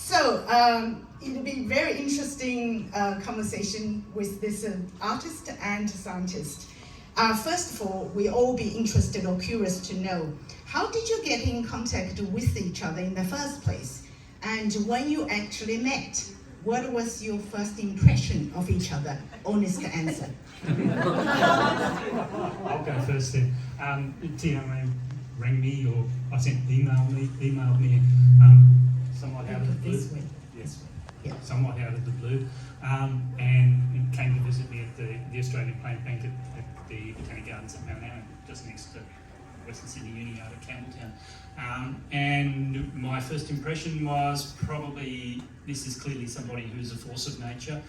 So it'll be very interesting conversation with this artist and scientist. First of all, we all be interested or curious to know, how did you get in contact with each other in the first place? And when you actually met, what was your first impression of each other? Honest answer. I'll go first then. Tianli rang me, or I think emailed me somewhat out of the blue. This way. Yes, Yeah. somewhat out of the blue, and came to visit me at the Australian Plant Bank at the Botanic Gardens at Mount Allen, just next to Western Sydney Uni out at Campbelltown. And my first impression was probably, this is clearly somebody who's a force of nature.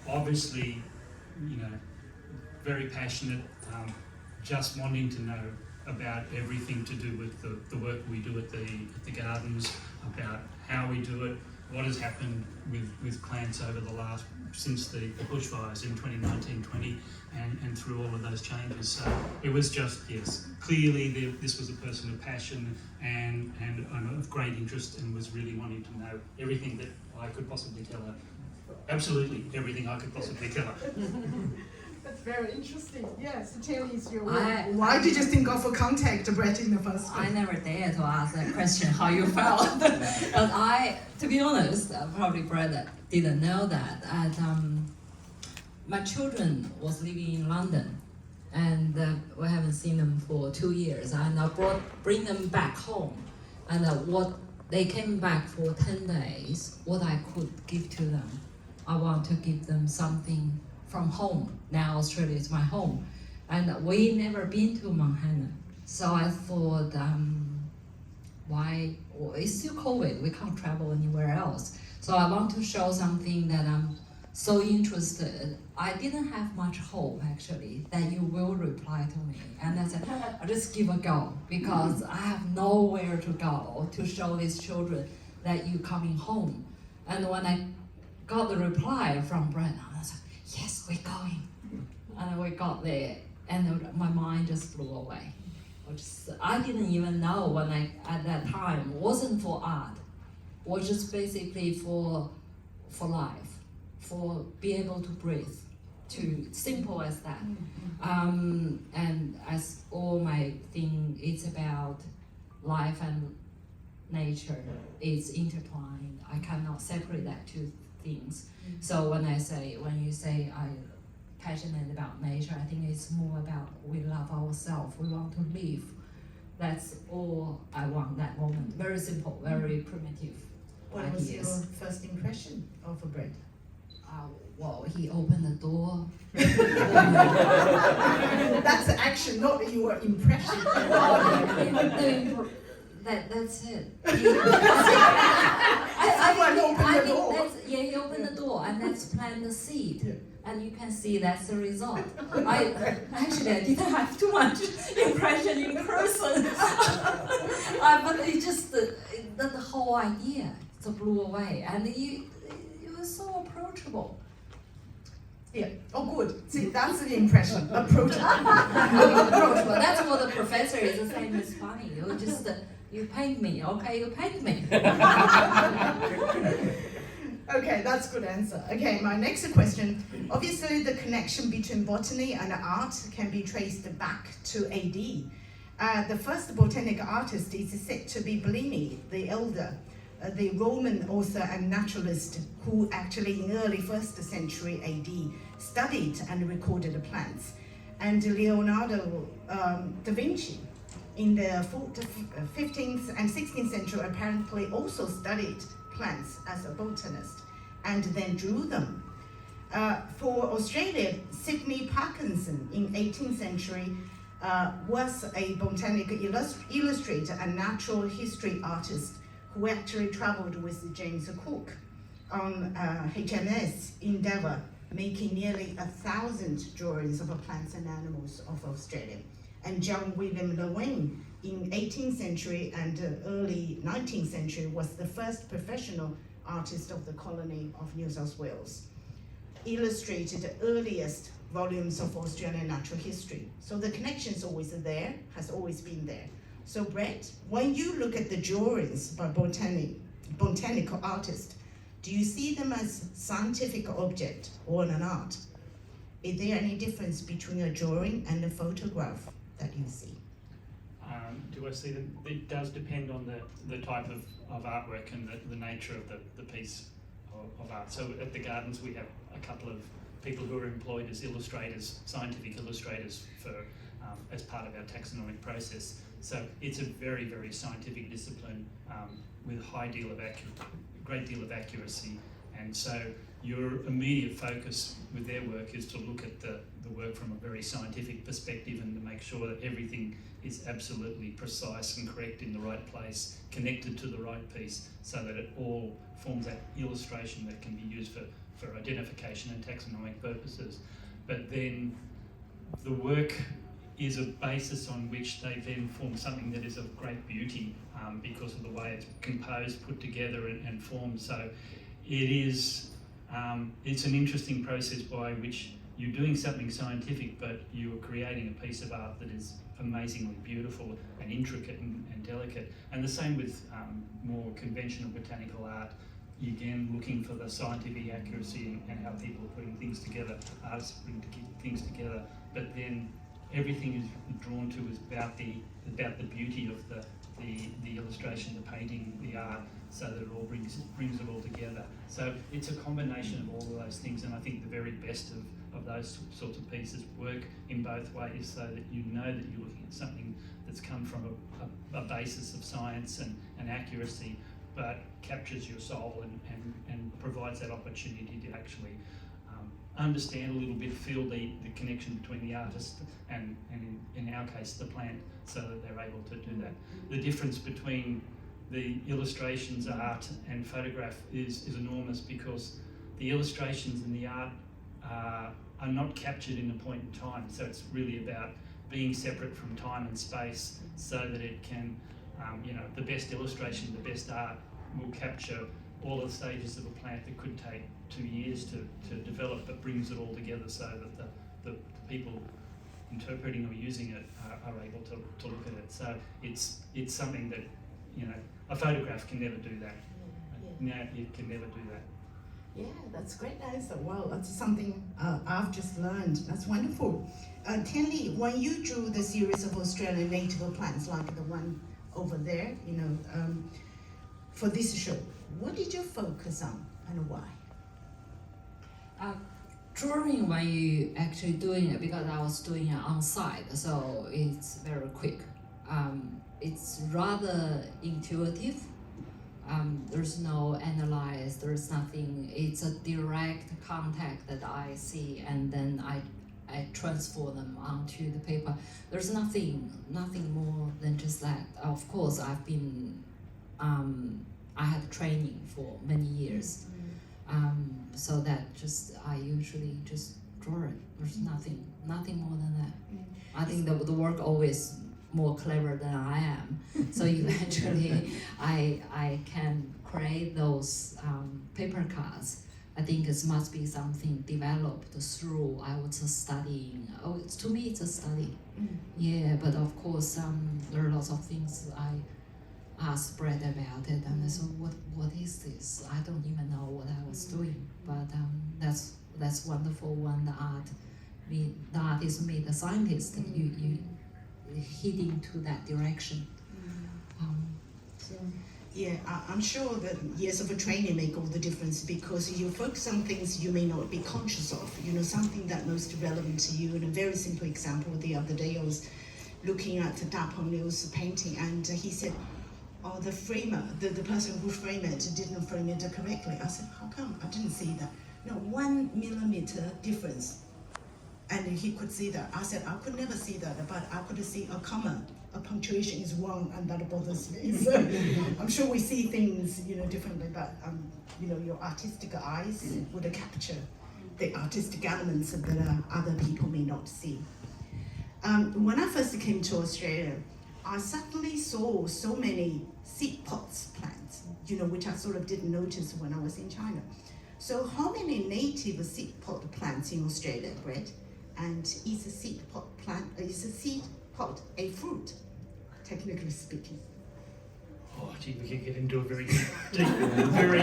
Obviously, very passionate, just wanting to know about everything to do with the work we do at the gardens, about how we do it, what has happened with plants over since the bushfires in 2019-20, and through all of those changes. So it was just, yes, clearly this was a person of passion and of great interest, and was really wanting to know everything that I could possibly tell her. Absolutely everything I could possibly tell her. That's very interesting. Yes, tell us your work. Why did you think of a contact Brett in the first place? I never dared to ask that question, how you felt. But to be honest, probably Brett didn't know that. My children was living in London, and we haven't seen them for 2 years. And I bring them back home, and they came back for 10 days. What I could give to them, I want to give them something from home. Now Australia is my home, and we never been to Manhattan. So I thought, it's still COVID, we can't travel anywhere else. So I want to show something that I'm so interested. I didn't have much hope actually that you will reply to me, and I said, I'll just give a go, because I have nowhere to go to show these children that you're coming home. And when I got the reply from Brett, I was like, yes, we're going. And we got there, and my mind just blew away. I didn't even know at that time, it wasn't for art, it was just basically for life, for being able to breathe, simple as that. And as all my thing, it's about life and nature, it's intertwined. I cannot separate that two things. So when you say I'm passionate about nature, I think it's more about we love ourselves, we want to live. That's all I want that moment. Very simple, very primitive. What was your first impression of Brett? Well, he opened the door. That's action, not your impression. That's it. He opened the door, and that's plant the seed. Yeah. And you can see that's the result. I didn't have too much impression in person. But it just, the whole idea blew away. And it was so approachable. Yeah. Oh, good. See, that's the impression. Approachable. Approachable. That's what the professor is saying is funny. You just, you paint me. Okay, you paint me. Okay, that's a good answer. Okay, my next question. Obviously, the connection between botany and art can be traced back to AD. The first botanic artist is said to be Pliny the Elder, the Roman author and naturalist who actually in early 1st century AD studied and recorded plants. And Leonardo da Vinci in the 15th and 16th century apparently also studied plants as a botanist and then drew them. For Australia, Sidney Parkinson in 18th century was a botanic illustrator and natural history artist who actually traveled with James Cook on HMS Endeavour, making nearly 1,000 drawings of plants and animals of Australia. And John William Lewin in 18th century and early 19th century was the first professional artist of the colony of New South Wales, illustrated the earliest volumes of Australian natural history. So the connection is always there, has always been there. So Brett, when you look at the drawings by botanical artists, do you see them as scientific object or an art? Is there any difference between a drawing and a photograph that you see? Do I see them? It does depend on the type of artwork and the nature of the piece of art. So at the Gardens we have a couple of people who are employed as illustrators, scientific illustrators for as part of our taxonomic process. So it's a very, very scientific discipline with great deal of accuracy. And so your immediate focus with their work is to look at the work from a very scientific perspective and to make sure that everything is absolutely precise and correct in the right place, connected to the right piece, so that it all forms that illustration that can be used for identification and taxonomic purposes. But then the work is a basis on which they then form something that is of great beauty because of the way it's composed, put together and formed. So it is, it's an interesting process by which you're doing something scientific, but you're creating a piece of art that is amazingly beautiful and intricate and delicate. And the same with more conventional botanical art. Again, looking for the scientific accuracy and how people are putting things together, artists putting things together. But then everything is drawn to is about the beauty of the illustration, the painting, the art, so that it all brings it all together. So it's a combination of all of those things, and I think the very best of those sorts of pieces work in both ways, so that you know that you're looking at something that's come from a basis of science and accuracy, but captures your soul and provides that opportunity to actually understand a little bit, feel the connection between the artist and in our case the plant, so that they're able to do that. The difference between the illustrations, art and photograph is enormous, because the illustrations and the art are not captured in a point in time, so it's really about being separate from time and space, so that it can, the best illustration, the best art will capture all the stages of a plant that could take 2 years to develop, but brings it all together so that the people interpreting or using it are able to look at it. So it's something that, a photograph can never do that. No, it can never do that. Yeah, that's a great answer. Wow, that's something I've just learned. That's wonderful. Tianli, when you drew the series of Australian native plants, like the one over there, for this show, what did you focus on and why? Drawing, when you actually doing it, because I was doing it on site, so it's very quick. It's rather intuitive. There's no analyze, there's nothing. It's a direct contact that I see, and then I transfer them onto the paper. There's nothing more than just that. Of course, I've been, I had training for many years, so that I usually just draw it. There's nothing more than that. I think the work always more clever than I am. So eventually I can create those paper cards. I think it must be something developed through I was studying. To me it's a study. Yeah, but of course there are lots of things I asked Brett about it, and I said, what is this? I don't even know what I was doing. But that's wonderful when the artist meet the scientist. You heading to that direction. Yeah, I'm sure that years of training make all the difference, because you focus on things you may not be conscious of, something that most relevant to you. And a very simple example, the other day I was looking at Dapong Liu's painting, and he said, the framer, the person who framed it didn't frame it correctly. I said, how come? I didn't see that. No, 1 millimeter difference. And he could see that. I said, I could never see that, but I could see a comma, a punctuation is wrong, and that bothers me. So I'm sure we see things, differently, but your artistic eyes would capture the artistic elements that other people may not see. When I first came to Australia, I suddenly saw so many seed pots plants, which I sort of didn't notice when I was in China. So how many native seed pot plants in Australia, Brett? And is a seed pot a fruit? technically speaking? Oh, gee, we could get into a very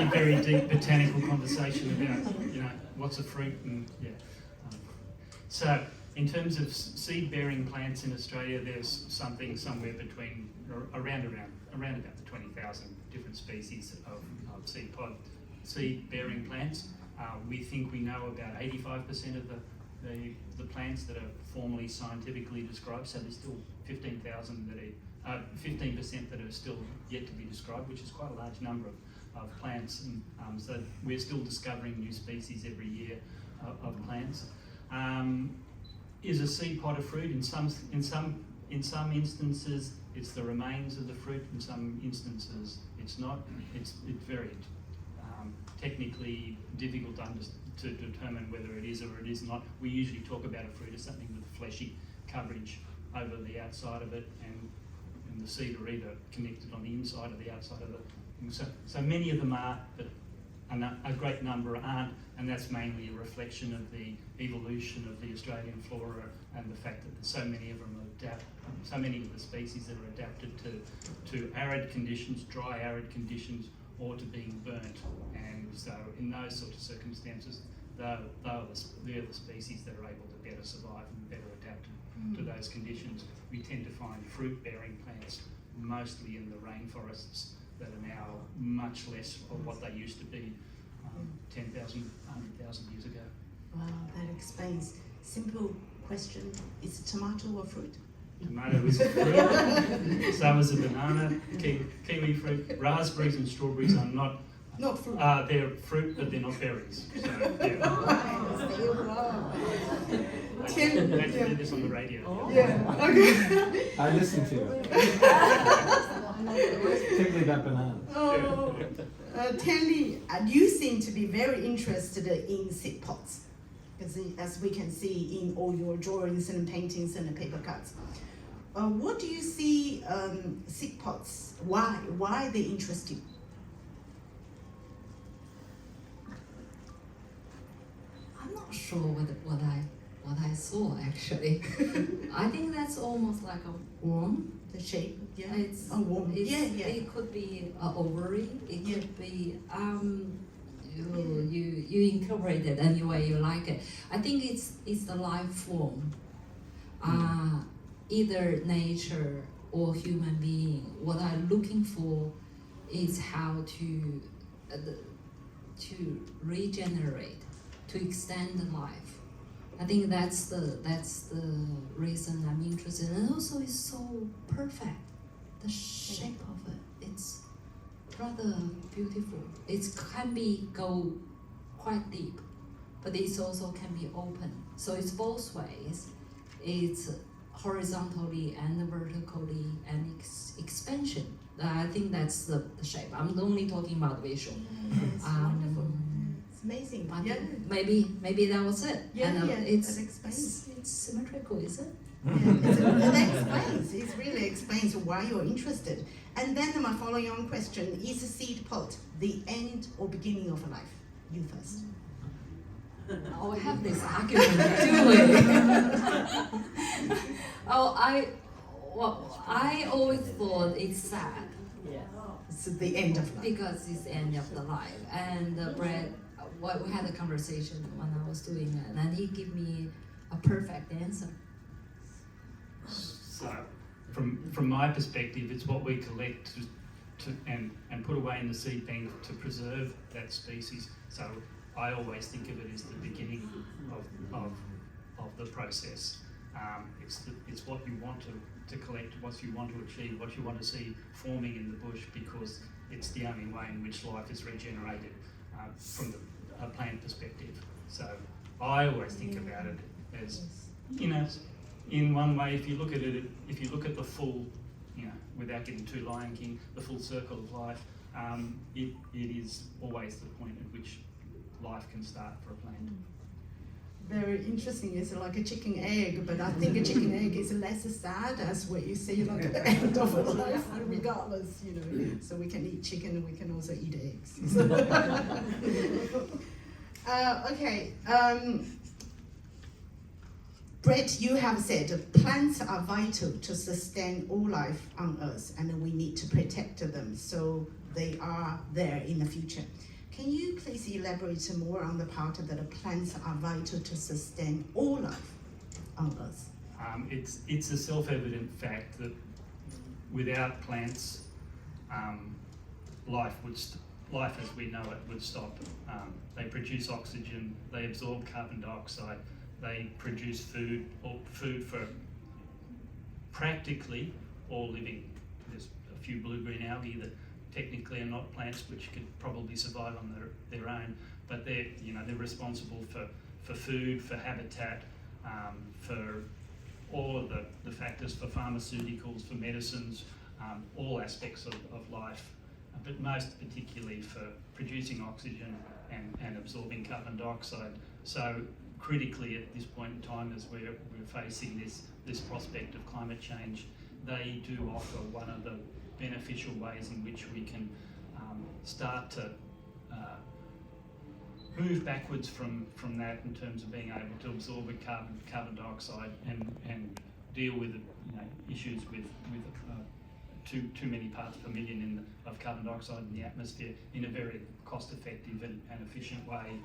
very deep botanical conversation about, you know, what's a fruit and, yeah. So, in terms of seed-bearing plants in Australia, there's something somewhere between, around about the 20,000 different species of seed-bearing plants. We think we know about 85% of the plants that are formally scientifically described, so there's still 15% that are still yet to be described, which is quite a large number of plants. And so we're still discovering new species every year of plants. Is a seed pod a fruit? In some instances, it's the remains of the fruit. In some instances, it's not. It's very technically difficult to determine whether it is or it is not. We usually talk about a fruit as something with a fleshy coverage over the outside of it, and the seed are either connected on the inside or the outside of it. So many of them are, but a great number aren't, and that's mainly a reflection of the evolution of the Australian flora and the fact that so many of them so many of the species that are adapted to arid conditions, dry arid conditions, or to being burnt. And so in those sorts of circumstances, they're the species that are able to better survive and better adapt to those conditions. We tend to find fruit-bearing plants mostly in the rainforests that are now much less of what they used to be 10,000, 100,000 years ago. Wow, that explains. Simple question, is tomato a fruit? Tomato is a fruit, so is a banana, kiwi fruit. Raspberries and strawberries are not fruit. They're fruit, but they're not berries. So, yeah. Wow. They did this on the radio. Yeah, okay. I listened to it. Particularly about bananas. Oh, Tianli, you seem to be very interested in seed pods, as we can see in all your drawings and paintings and paper cuts. What do you see seed pods? Why they interest you? I'm not sure what I saw actually. I think that's almost like a worm. The shape, yeah. It's a worm. Yeah. It could be an ovary. It could be you interpret it any way you like it. I think it's the life form. Either nature or human being. What I'm looking for is how to regenerate, to extend life. I think that's the reason I'm interested. And also it's so perfect. The shape of it, it's rather beautiful. It can go quite deep, but it also can be open. So it's both ways. It's horizontally and vertically and expansion. I think that's the shape. I'm only talking about visual. It's wonderful. It's amazing. Maybe that was it. That explains. It's symmetrical, is it? It really explains why you're interested. And then my following on question, is a seed pod the end or beginning of life? You first. Oh, we have this argument, do we? I always thought it's sad. It's the end of life. Because it's the end of the life. And Brett, we had a conversation when I was doing it, and he gave me a perfect answer. So, from my perspective, it's what we collect and put away in the seed bank to preserve that species. So I always think of it as the beginning of the process. It's what you want to collect, what you want to achieve, what you want to see forming in the bush, because it's the only way in which life is regenerated from a plant perspective. So I always think about it as, in one way, if you look at the full, without getting too Lion King, the full circle of life, it is always the point at which life can start for a plant. Very interesting. It's like a chicken egg, but I think a chicken egg is less sad as what you say, like at the end of a life, regardless, So we can eat chicken and we can also eat eggs. Okay. Brett, you have said plants are vital to sustain all life on Earth, and we need to protect them so they are there in the future. Can you please elaborate more on the part that the plants are vital to sustain all life on Earth? It's a self-evident fact that without plants, life as we know it would stop. They produce oxygen, they absorb carbon dioxide, they produce food for practically all living. There's a few blue-green algae that technically are not plants, which could probably survive on their own, but they're responsible for food, for habitat, for all of the factors, for pharmaceuticals, for medicines, all aspects of life, but most particularly for producing oxygen and absorbing carbon dioxide. So critically at this point in time, as we're facing this prospect of climate change, they do offer one of the beneficial ways in which we can start to move backwards from that in terms of being able to absorb carbon dioxide and deal with issues with too many parts per million of carbon dioxide in the atmosphere in a very cost-effective and efficient way.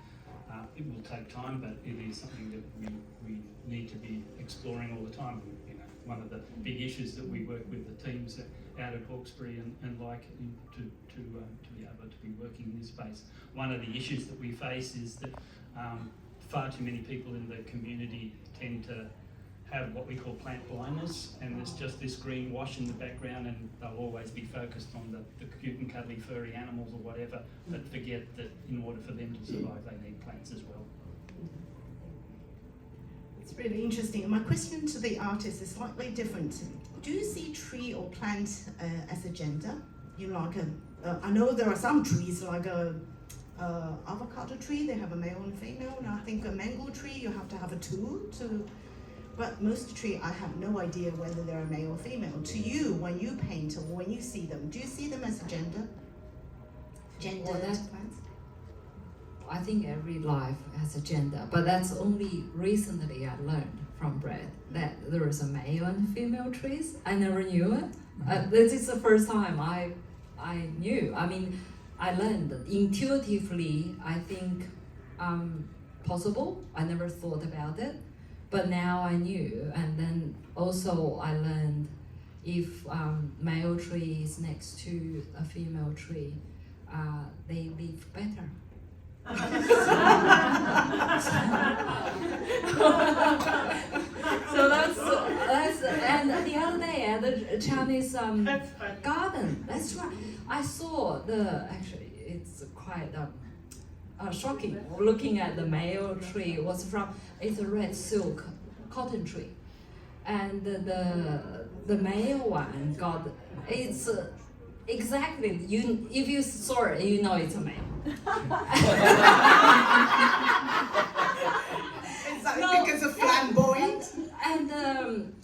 It will take time, but it is something that we need to be exploring all the time. One of the big issues that we work with the teams out at Hawkesbury and to be able to be working in this space. One of the issues that we face is that far too many people in the community tend to have what we call plant blindness, and there's just this green wash in the background, and they'll always be focused on the cute and cuddly furry animals or whatever, but forget that in order for them to survive, they need plants as well. It's really interesting. My question to the artist is slightly different. Do you see tree or plant as a gender? I know there are some trees like a avocado tree, they have a male and female, and I think a mango tree you have to have a two to. But most tree, I have no idea whether they're male or female. To you, when you paint or when you see them, do you see them as a gender? Well, plants? I think every life has a gender, but that's only recently I learned from Brett that there is a male and female trees. I never knew it. This is the first time I knew. I mean, I learned intuitively. I think possible. I never thought about it. But now I knew, and then also I learned if male tree is next to a female tree, they live better. So that's and the other day at the Chinese garden, that's right. I saw actually it's quite shocking looking at the male tree. It's a red silk cotton tree, and the male one it's exactly if you saw it you know it's a male. Exactly, because of flamboyant. And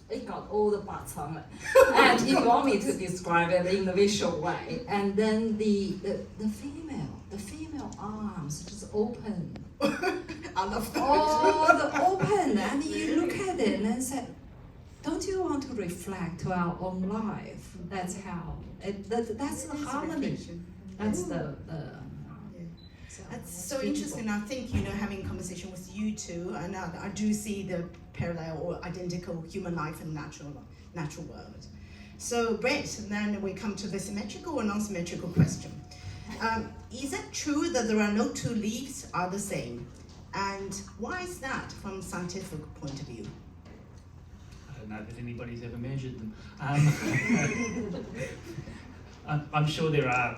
it got all the parts on it. And if you want me to describe it in the visual way, and then the female arms just open. I love that. Oh, the open, and you look at it and say, don't you want to reflect to our own life? That's how. That's the harmony. That's the That's so interesting. I think, having conversation with you two, and I do see the parallel or identical human life and natural world. So, Brett, then we come to the symmetrical or non-symmetrical question. Is it true that there are no two leaves are the same? And why is that from a scientific point of view? I don't know that anybody's ever measured them. I'm sure there are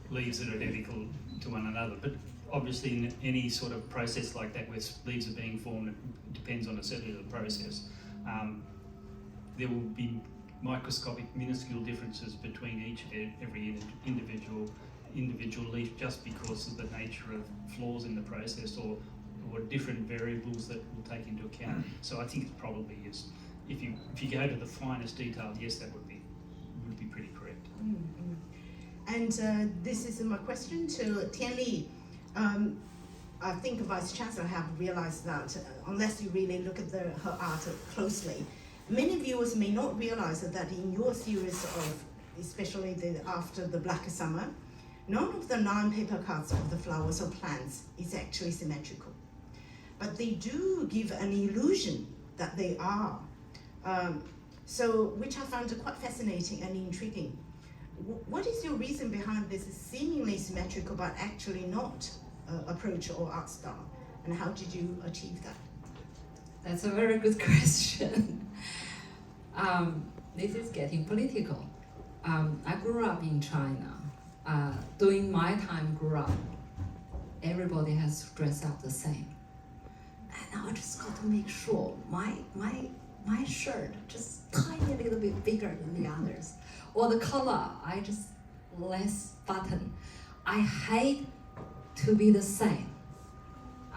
leaves that are identical to one another, but obviously in any sort of process like that where leaves are being formed, it depends on a cellular process. There will be microscopic, minuscule differences between every individual leaf just because of the nature of flaws in the process or different variables that we'll take into account. So I think it probably is. If you go to the finest detail, yes, that would be pretty correct. Mm-hmm. And this is my question to Tianli. I think Vice Chancellor have realized that unless you really look at her art closely, many viewers may not realize that in your series of, especially after the Black Summer, none of the 9 paper cuts of the flowers or plants is actually symmetrical. But they do give an illusion that they are. So, which I found quite fascinating and intriguing. What is your reason behind this seemingly symmetrical but actually not approach or art style? And how did you achieve that? That's a very good question. This is getting political. I grew up in China. During my time grew up, everybody has to dress up the same. And I just got to make sure my shirt just tiny little bit bigger than the others. Or the color, I just less button. I hate to be the same.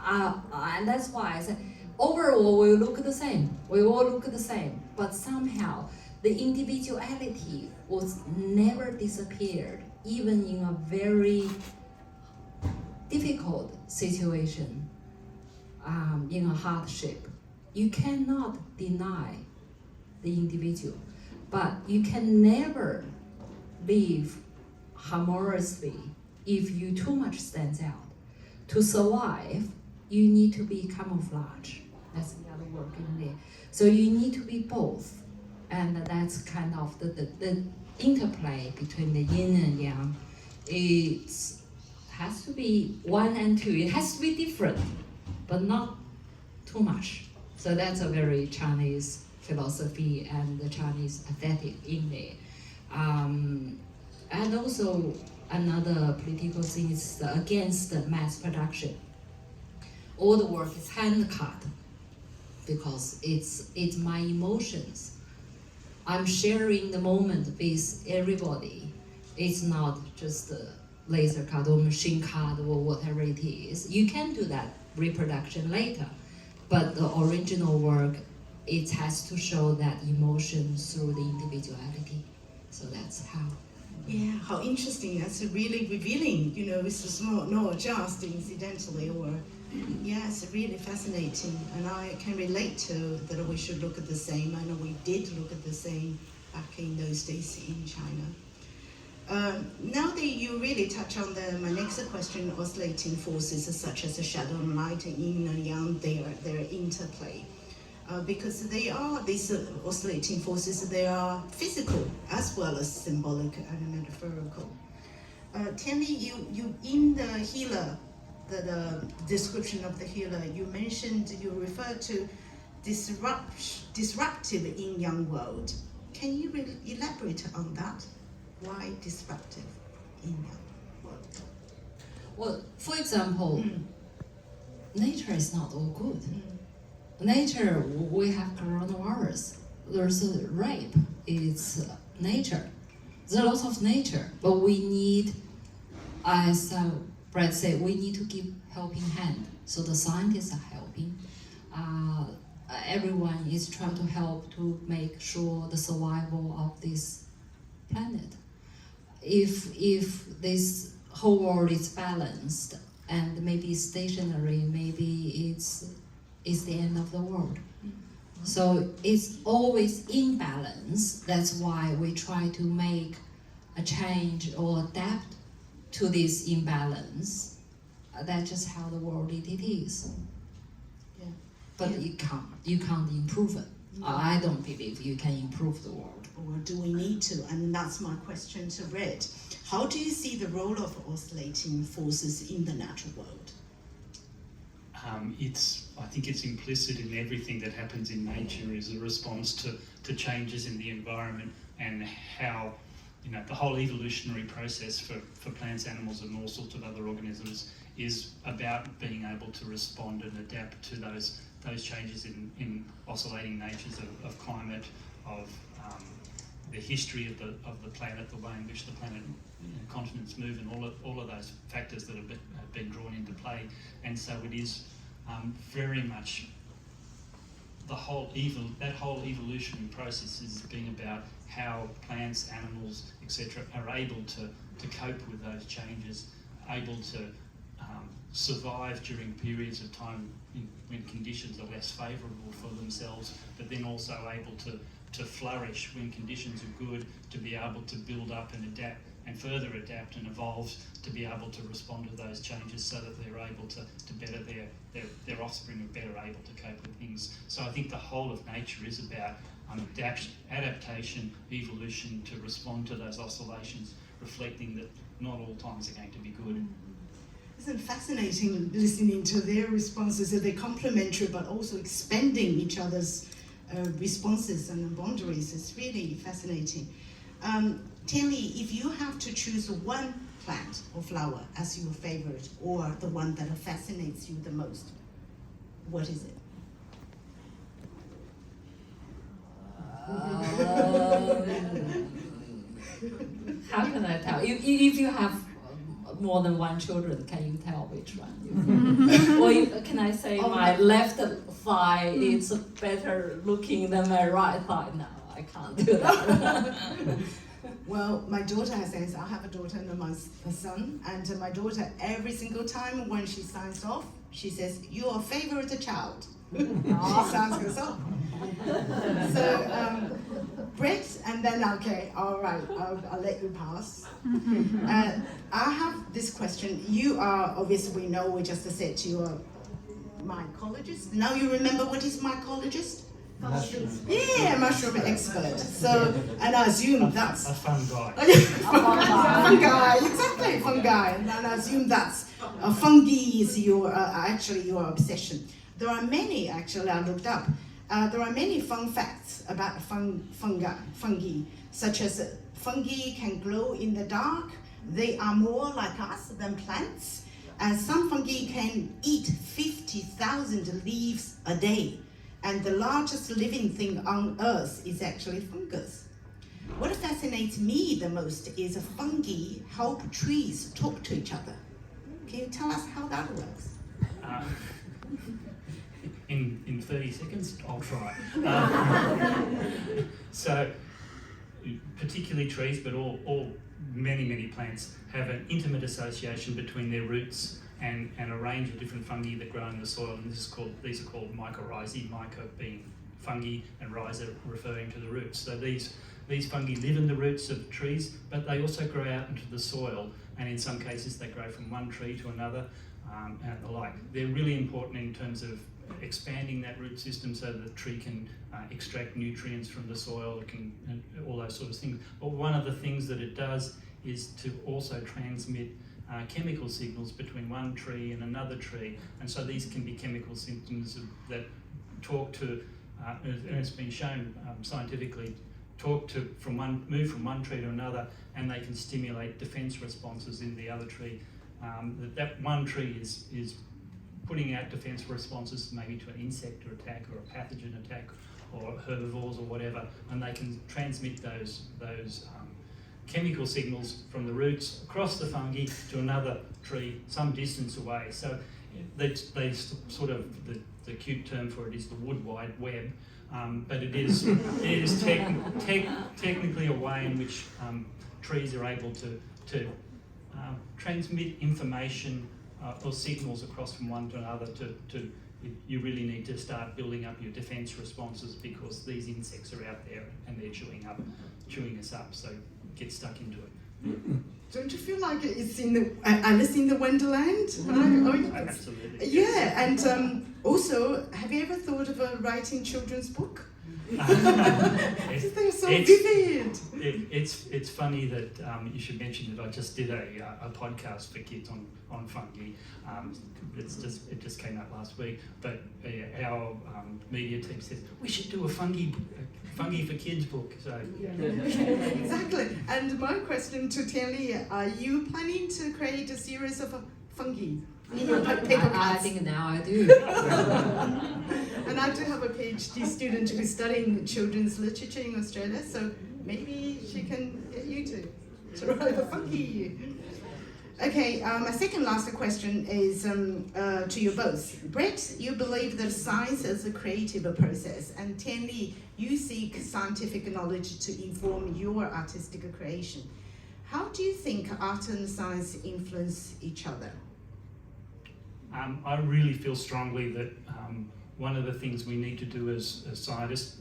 And that's why I said, overall we look the same. We all look the same. But somehow the individuality was never disappeared, even in a very difficult situation, in a hardship. You cannot deny the individual, but you can never live harmoniously if you too much stands out. To survive, you need to be camouflage. That's the other word in there. So you need to be both. And that's kind of the interplay between the yin and yang. It has to be 1 and 2. It has to be different, but not too much. So that's a very Chinese philosophy and the Chinese aesthetic in there. And also another political thing is against the mass production. All the work is hand cut because it's my emotions. I'm sharing the moment with everybody. It's not just a laser cut or machine cut or whatever it is. You can do that reproduction later, but the original work, it has to show that emotion through the individuality. So that's how. Yeah, how interesting. That's really revealing. You know, it's not just incidentally or, yeah, it's really fascinating. And I can relate to that we should look at the same. I know we did look at the same back in those days in China. Now that you really touch on my next question, oscillating forces such as the shadow and light, yin and yang, their interplay. Because they are, these oscillating forces, they are physical as well as symbolic and metaphorical. Tianli, you in the healer, the description of the healer, you mentioned, you referred to disruptive yin-yang world. Can you elaborate on that? Why disruptive yin-yang world? Well, for example, nature is not all good. Nature, we have coronavirus. There's a rape. It's nature. There's lots of nature, but we need, as Brad said, we need to give helping hand. So the scientists are helping. Everyone is trying to help to make sure the survival of this planet. If this whole world is balanced and maybe stationary, maybe it's the end of the world. So it's always in balance. That's why we try to make a change or adapt to this imbalance. That's just how the world it is. Yeah. But Yeah. You can't improve it. No. I don't believe you can improve the world. Or do we need to? And that's my question to Red. How do you see the role of oscillating forces in the natural world? I think it's implicit in everything that happens in nature is a response to changes in the environment and how, you know, the whole evolutionary process for plants, animals and all sorts of other organisms is about being able to respond and adapt to those changes in oscillating natures of climate, of the history of the planet, the way in which the planet, you know, continents move, and all of those factors that have been drawn into play. And so it is very much that whole evolutionary process is being about how plants, animals, etc. are able to cope with those changes, able to survive during periods of time when conditions are less favourable for themselves, but then also able to flourish when conditions are good, to be able to build up and adapt and further adapt and evolve to be able to respond to those changes so that they're able to better their offspring are better able to cope with things. So I think the whole of nature is about adaptation, evolution to respond to those oscillations, reflecting that not all times are going to be good. Isn't it fascinating listening to their responses? They're complementary but also expanding each other's responses and boundaries. It's really fascinating. Tianli, if you have to choose one plant or flower as your favorite or the one that fascinates you the most, what is it? How can I tell? If you have more than one children, can you tell which one? Or can I say my left thigh is better looking than my right thigh? No, I can't do that. Well, my daughter says, I have a daughter and a son, and my daughter, every single time when she signs off, she says, "Your favorite child." She signs herself. So, Brett, and then, okay, all right, I'll let you pass. I have this question. You are, obviously, we know, we just said you are mycologist. Now you remember what is mycologist? Mushroom. Yeah, mushroom expert. So, and I assume that's a fun guy. Fungi, exactly, fungi. And I assume that's fungi is your actually your obsession. There are many, actually, I looked up. There are many fun facts about fungi, such as fungi can glow in the dark. They are more like us than plants. And some fungi can eat 50,000 leaves a day. And the largest living thing on Earth is actually fungus. What fascinates me the most is fungi help trees talk to each other. Can you tell us how that works? In 30 seconds, I'll try. So, particularly trees, but many plants have an intimate association between their roots and a range of different fungi that grow in the soil, and these are called mycorrhizae, myco being fungi and rhiza referring to the roots. So these fungi live in the roots of trees, but they also grow out into the soil, and in some cases they grow from one tree to another and the like. They're really important in terms of expanding that root system so that the tree can extract nutrients from the soil, and all those sorts of things. But one of the things that it does is to also transmit chemical signals between one tree and another tree, and so these can be chemical symptoms that talk to, and it's been shown scientifically, move from one tree to another, and they can stimulate defence responses in the other tree. That one tree is putting out defence responses maybe to an insect or attack or a pathogen attack or herbivores or whatever, and they can transmit those chemical signals from the roots across the fungi to another tree some distance away. So they sort of, the cute term for it is the wood wide web, but it is technically a way in which trees are able to transmit information or signals across from one to another. You really need to start building up your defence responses, because these insects are out there and they're chewing us up. So get stuck into it. Don't you feel like it's in Alice in the Wonderland? Absolutely. Yeah, and also, have you ever thought of writing children's book? They're so vivid. It's funny that you should mention that I just did a podcast for kids on fungi. It just came out last week. But our media team says we should do a fungi for kids book. So Exactly. And my question to Tianli: are you planning to create a series of fungi? I think now I do. And I do have a PhD student who's studying children's literature in Australia, so maybe she can get you to write a fungi. Okay, my second last question is to you both. Brett, you believe that science is a creative process, and Tianli, you seek scientific knowledge to inform your artistic creation. How do you think art and science influence each other? I really feel strongly that one of the things we need to do as scientists,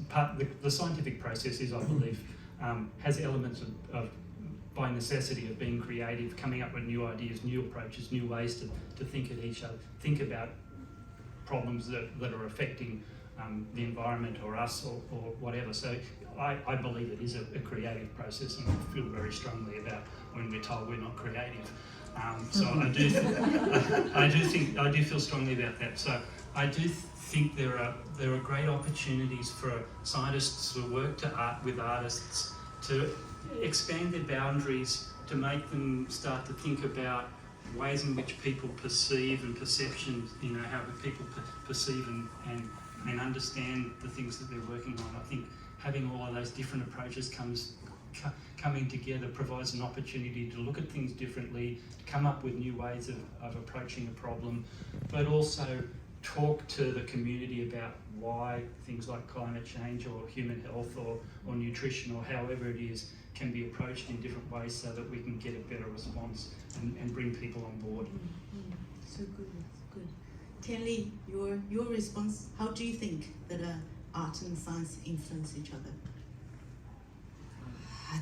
the scientific process is, I believe, has elements of by necessity of being creative, coming up with new ideas, new approaches, new ways to think at each other, think about problems that are affecting the environment or us or whatever. So I believe it is a creative process, and I feel very strongly about when we're told we're not creative. So I do feel strongly about that. So I do think there are great opportunities for scientists who work with artists to expand their boundaries, to make them start to think about ways in which people perceive and perceptions, how people perceive and understand the things that they're working on. I think having all of those different approaches coming together provides an opportunity to look at things differently, to come up with new ways of approaching a problem, but also talk to the community about why things like climate change or human health or nutrition or however it is can be approached in different ways so that we can get a better response and bring people on board. So good, good. Tianli, your response, how do you think that art and science influence each other? I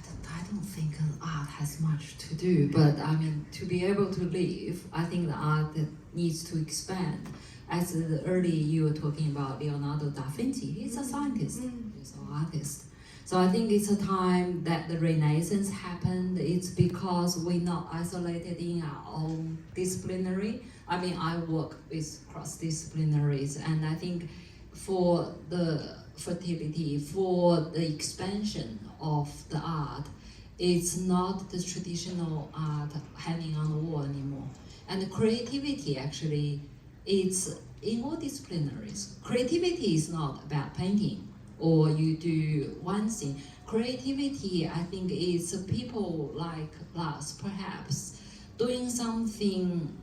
don't think art has much to do, but I mean, to be able to live, I think the art needs to expand. As early you were talking about Leonardo da Vinci, he's a scientist, he's an artist. So I think it's a time that the Renaissance happened. It's because we're not isolated in our own disciplinary. I mean, I work with cross-disciplinaries, and I think for the fertility, for the expansion of the art, it's not the traditional art hanging on the wall anymore. And the creativity actually, it's in all disciplinaries. Creativity is not about painting or you do one thing. Creativity, I think, is people like us, perhaps, doing something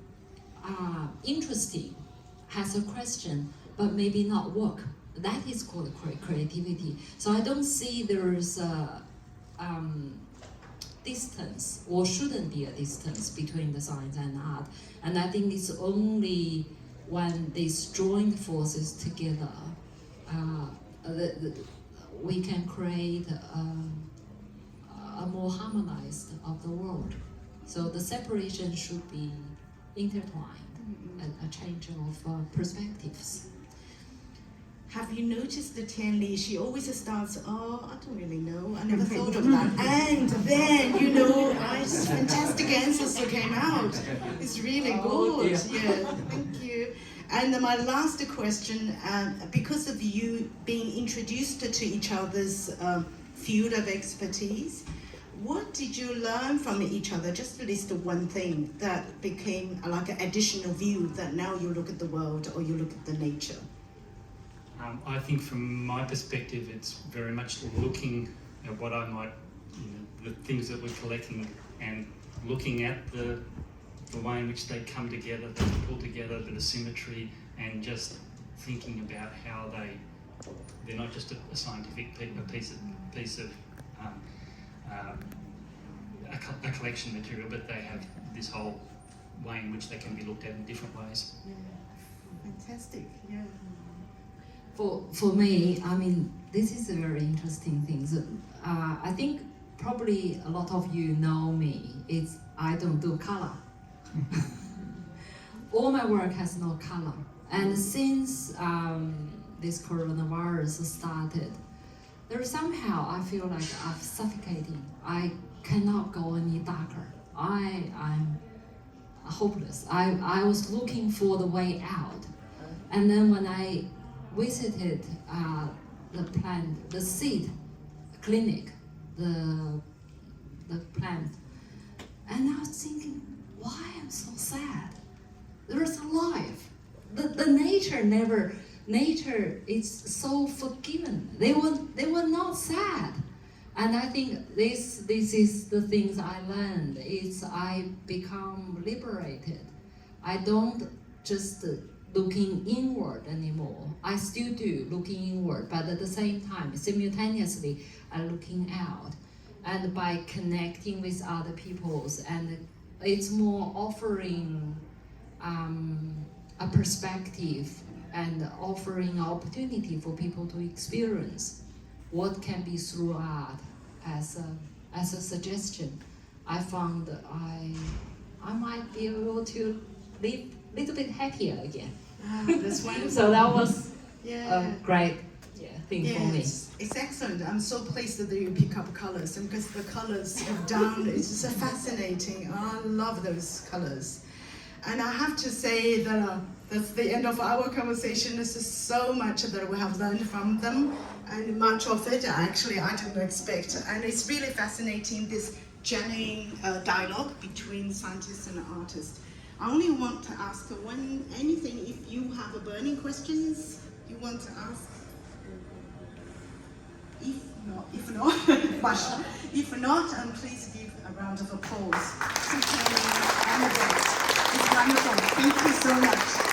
interesting, has a question, but maybe not work. That is called creativity. So I don't see there's a distance, or shouldn't be a distance, between the science and art. And I think it's only when these joined forces together we can create a more harmonized of the world. So the separation should be intertwined, a change of perspectives. Have you noticed that Tianli, she always starts, I don't really know, I never thought of that. And then, fantastic answers came out. It's really good. Yeah, thank you. And my last question, because of you being introduced to each other's field of expertise, what did you learn from each other? Just list one thing that became like an additional view that now you look at the world or you look at the nature. I think from my perspective, it's very much looking at what I might, the things that we're collecting and looking at the way in which they come together, they pull together, the symmetry, and just thinking about how they're not just a scientific piece of a collection material, but they have this whole way in which they can be looked at in different ways. Yeah, fantastic, yeah. For me, I mean, this is a very interesting thing. So, I think probably a lot of you know me. I don't do color. All my work has no color. And since this coronavirus started, somehow I feel like I'm suffocating. I cannot go any darker. I'm hopeless. I was looking for the way out. And then when I visited the seed clinic, the plant, and I was thinking, why I'm so sad? There's a life. The nature is so forgiven. They were not sad. And I think this is the things I learned. I become liberated. I don't just looking inward anymore. I still do looking inward, but at the same time, simultaneously, I'm looking out. And by connecting with other peoples, and it's more offering a perspective and offering opportunity for people to experience what can be through art as a suggestion. I found I might be able to live a little bit happier again. That's wonderful. So that was Yeah. a great thing for me. Yes, it's excellent. I'm so pleased that you pick up colors, and because the colors of down is just fascinating. I love those colors. And I have to say that that's the end of our conversation. There's just so much that we have learned from them, and much of it actually I didn't expect. And it's really fascinating, this genuine dialogue between scientists and artists. I only want to ask anything, if you have burning questions you want to ask. If not, please give a round of applause. It's wonderful. Thank you so much.